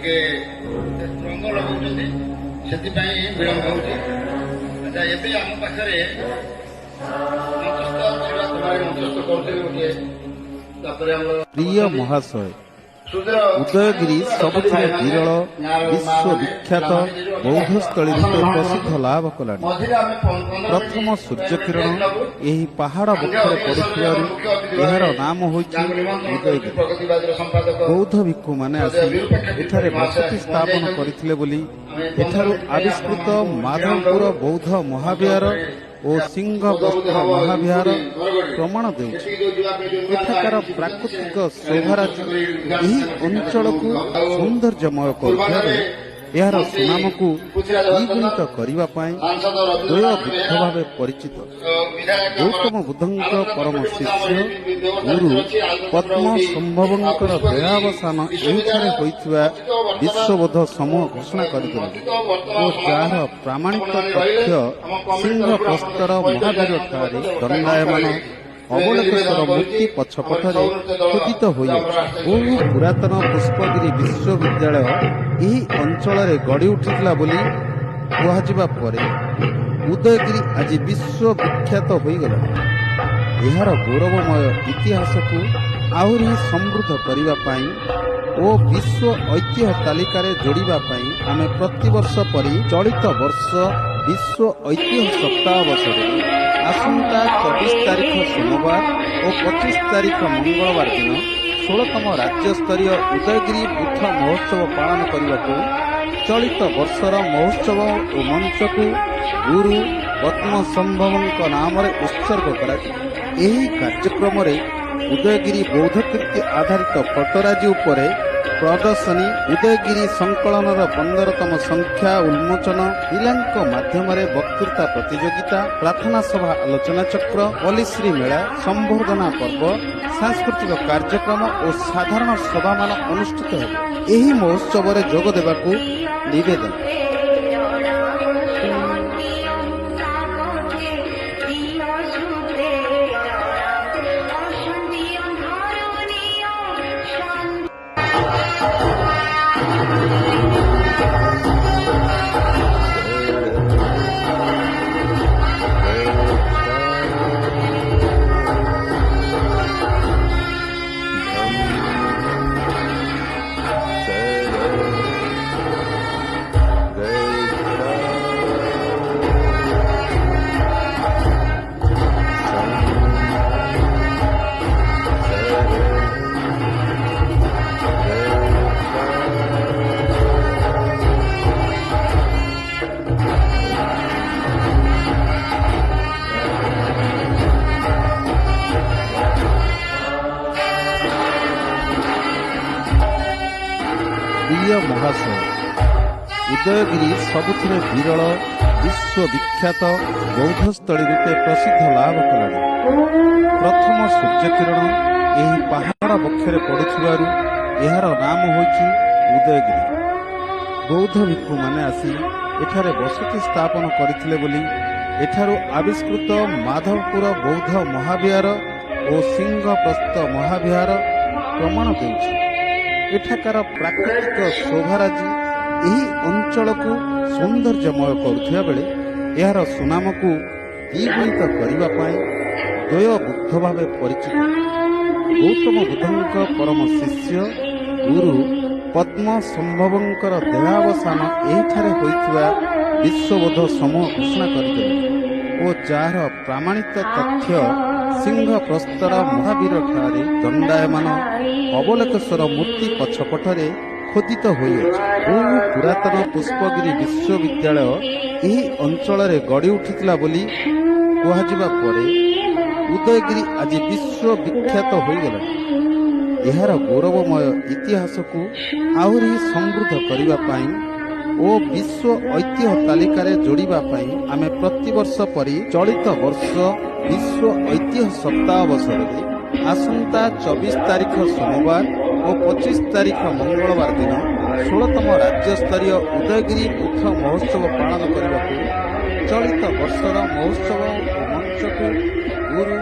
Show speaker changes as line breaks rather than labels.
ଟିକେ ରଙ୍ଗ ଲଗାଉଛନ୍ତି, ସେଥିପାଇଁ ବିଳମ୍ବ ହେଉଛି। ଆଚ୍ଛା, ଏବେ ଆମ ପାଖରେ ମଞ୍ଚସ୍ଥ କରୁଥିଲେ ଗୋଟିଏ, ତାପରେ ଆମର
ପ୍ରିୟ ମହାଶୟ, ଉଦୟଗିରି ସବୁଥିରେ ବିରଳ ବିଶ୍ୱବିଖ୍ୟାତ ବୌଦ୍ଧସ୍ଥଳୀ ରୂପେ ପ୍ରସିଦ୍ଧ ଲାଭ କଲାଣି। ପ୍ରଥମ ସୂର୍ଯ୍ୟକିରଣ ଏହି ପାହାଡ଼ ବକ୍ଷରେ ପଡୁଥିବାରୁ ଏହାର ନାମ ହୋଇଛି ଉଦୟଗିରି। ବୌଦ୍ଧ ଭିକ୍ଷୁମାନେ ଆସି ଏଠାରେ ବସତି ସ୍ଥାପନ କରିଥିଲେ ବୋଲି ଏଠାରୁ ଆବିଷ୍କୃତ ମାଧବପୁର ବୌଦ୍ଧ ମହାବିହାର ଓ ସିଂହବସ୍ତ୍ର ମହାବିହାର ପ୍ରମାଣ ଦେଉଛି। ଏଠାକାର ପ୍ରାକୃତିକ ଶୋଭାରାଜି ଏହି ଅଞ୍ଚଳକୁ ସୌନ୍ଦର୍ଯ୍ୟମୟ କରୁଥିବା ବେଳେ ଏହାର ସୁନାମକୁ ଦ୍ୱିଗୁଣିତ କରିବା ପାଇଁ ଦ୍ୱୟ ବୁଦ୍ଧ ଭାବେ ପରିଚିତ। ଗୌତମ ବୁଦ୍ଧଙ୍କ ପରମ ଶିଷ୍ୟ ଗୁରୁ ପଦ୍ମ ସମ୍ଭବଙ୍କର ଦେହାବସାନ ଏହିଠାରେ ହୋଇଥିବା ବିଶ୍ୱବୋଧ ସମୂହ ଘୋଷଣା କରିଥିଲେ ଓ ଯାହାର ପ୍ରାମାଣିକ ତଥ୍ୟ ସିଂହପ୍ରସ୍ତର ମହାବୀରଠାରେ ଦଣ୍ଡାୟମାନ ଅବଳେକେଶ୍ୱର ମୂର୍ତ୍ତି ପଛପଟରେ ଖୋଦିତ ହୋଇଅଛି। ବହୁ ପୁରାତନ ପୁଷ୍ପଗିରି ବିଶ୍ୱବିଦ୍ୟାଳୟ ଏହି ଅଞ୍ଚଳରେ ଗଢ଼ି ଉଠିଥିଲା ବୋଲି କୁହାଯିବା ପରେ ଉଦୟଗିରି ଆଜି ବିଶ୍ୱବିଖ୍ୟାତ ହୋଇଗଲାଣି। ଏହାର ଗୌରବମୟ ଇତିହାସକୁ ଆହୁରି ସମୃଦ୍ଧ କରିବା ପାଇଁ ଓ ବିଶ୍ୱ ଐତିହ୍ୟ ତାଲିକାରେ ଯୋଡ଼ିବା ପାଇଁ ଆମେ ପ୍ରତିବର୍ଷ ପରି ଚଳିତ ବର୍ଷ ବିଶ୍ୱ ଐତିହ୍ୟ ସପ୍ତାହ ଅବସରରେ ଆସନ୍ତା 24 ତାରିଖ ସୋମବାର ଓ 25 ତାରିଖ ମଙ୍ଗଳବାର ଦିନ 16ତମ ରାଜ୍ୟସ୍ତରୀୟ ଉଦୟଗିରି ବୁଦ୍ଧ ମହୋତ୍ସବ ପାଳନ କରିବାକୁ ଚଳିତ ବର୍ଷର ମହୋତ୍ସବ ଓ ମଞ୍ଚକୁ ଗୁରୁ ପଦ୍ମ ସମ୍ଭବଙ୍କ ନାମରେ ଉତ୍ସର୍ଗ କରାଯିବ। ଏହି କାର୍ଯ୍ୟକ୍ରମରେ ଉଦୟଗିରି ବୌଦ୍ଧକୀର୍ତ୍ତି ଆଧାରିତ ଫଟୋରାଜି ଉପରେ ପ୍ରଦର୍ଶନୀ, ଉଦୟଗିରି ସଂକଳନର 15ତମ ସଂଖ୍ୟା ଉନ୍ମୋଚନ, ପିଲାଙ୍କ ମାଧ୍ୟମରେ ବକ୍ତୃତା ପ୍ରତିଯୋଗିତା, ପ୍ରାର୍ଥନା ସଭା, ଆଲୋଚନା ଚକ୍ର, ପଲ୍ଲିଶ୍ରୀ ମେଳା, ସମ୍ବର୍ଦ୍ଧନା ପର୍ବ, ସାଂସ୍କୃତିକ କାର୍ଯ୍ୟକ୍ରମ ଓ ସାଧାରଣ ସଭାମାନ ଅନୁଷ୍ଠିତ ହେବ। ଏହି ମହୋତ୍ସବରେ ଯୋଗ ଦେବାକୁ ନିବେଦନ। ପ୍ରିୟ ମହାଶୟ, ଉଦୟଗିରି ସବୁଥିରେ ବିରଳ ବିଶ୍ୱବିଖ୍ୟାତ ବୌଦ୍ଧସ୍ଥଳୀ ରୂପେ ପ୍ରସିଦ୍ଧ ଲାଭ କଲାଣି। ପ୍ରଥମ ସୂର୍ଯ୍ୟକିରଣ ଏହି ପାହାଡ଼ ବକ୍ଷରେ ପଡୁଥିବାରୁ ଏହାର ନାମ ହୋଇଛି ଉଦୟଗିରି। ବୌଦ୍ଧ ଭିକ୍ଷୁମାନେ ଆସି ଏଠାରେ ବସତି ସ୍ଥାପନ କରିଥିଲେ ବୋଲି ଏଠାରୁ ଆବିଷ୍କୃତ ମାଧବପୁର ବୌଦ୍ଧ ମହାବିହାର ଓ ସିଂହପ୍ରସ୍ତ ମହାବିହାର ପ୍ରମାଣ ଦେଉଛି। ଏଠାକାର ପ୍ରାକୃତିକ ଶୋଭାରାଜି ଏହି ଅଞ୍ଚଳକୁ ସୌନ୍ଦର୍ଯ୍ୟମୟ କରୁଥିବା ବେଳେ ଏହାର ସୁନାମକୁ ଦ୍ୱିଗୁଣିତ କରିବା ପାଇଁ ଦ୍ୱୟ ବୁଦ୍ଧ ଭାବେ ପରିଚିତ। ଗୌତମ ବୁଦ୍ଧଙ୍କ ପରମ ଶିଷ୍ୟ ଗୁରୁ ପଦ୍ମ ସମ୍ଭବଙ୍କର ଦେହାବସାନ ଏହିଠାରେ ହୋଇଥିବା ବିଶ୍ୱବୋଧ ସମୂହ ଘୋଷଣା କରିଦେଲେ ଓ ଯାହାର ପ୍ରାମାଣିକ ତଥ୍ୟ ସିଂହ ପ୍ରସ୍ତର ମହାବୀର ଠାରେ ଦଣ୍ଡାୟମାନ ଅବଲୋକେଶ୍ୱର ମୂର୍ତ୍ତି ପଛପଟରେ ଖୋଦିତ ହୋଇଅଛି। ବହୁ ପୁରାତନ ପୁଷ୍ପଗିରି ବିଶ୍ୱବିଦ୍ୟାଳୟ ଏହି ଅଞ୍ଚଳରେ ଗଢ଼ି ଉଠିଥିଲା ବୋଲି କୁହାଯିବା ପରେ ଉଦୟଗିରି ଆଜି ବିଶ୍ୱବିଖ୍ୟାତ ହୋଇଗଲାଣି। ଏହାର ଗୌରବମୟ ଇତିହାସକୁ ଆହୁରି ସମୃଦ୍ଧ କରିବା ପାଇଁ ଓ ବିଶ୍ୱ ଐତିହ୍ୟ ତାଲିକାରେ ଯୋଡ଼ିବା ପାଇଁ ଆମେ ପ୍ରତିବର୍ଷ ପରି ଚଳିତ ବର୍ଷ ବିଶ୍ୱ ଐତିହ୍ୟ ସପ୍ତାହ ଅବସରରେ ଆସନ୍ତା 24 ତାରିଖ ସୋମବାର ଓ 25 ତାରିଖ ମଙ୍ଗଳବାର ଦିନ 16ତମ ରାଜ୍ୟସ୍ତରୀୟ ଉଦୟଗିରି ବୁଦ୍ଧ ମହୋତ୍ସବ ପାଳନ କରିବାକୁ ଚଳିତ ବର୍ଷର ମହୋତ୍ସବ ମଞ୍ଚକୁ ଗୁରୁ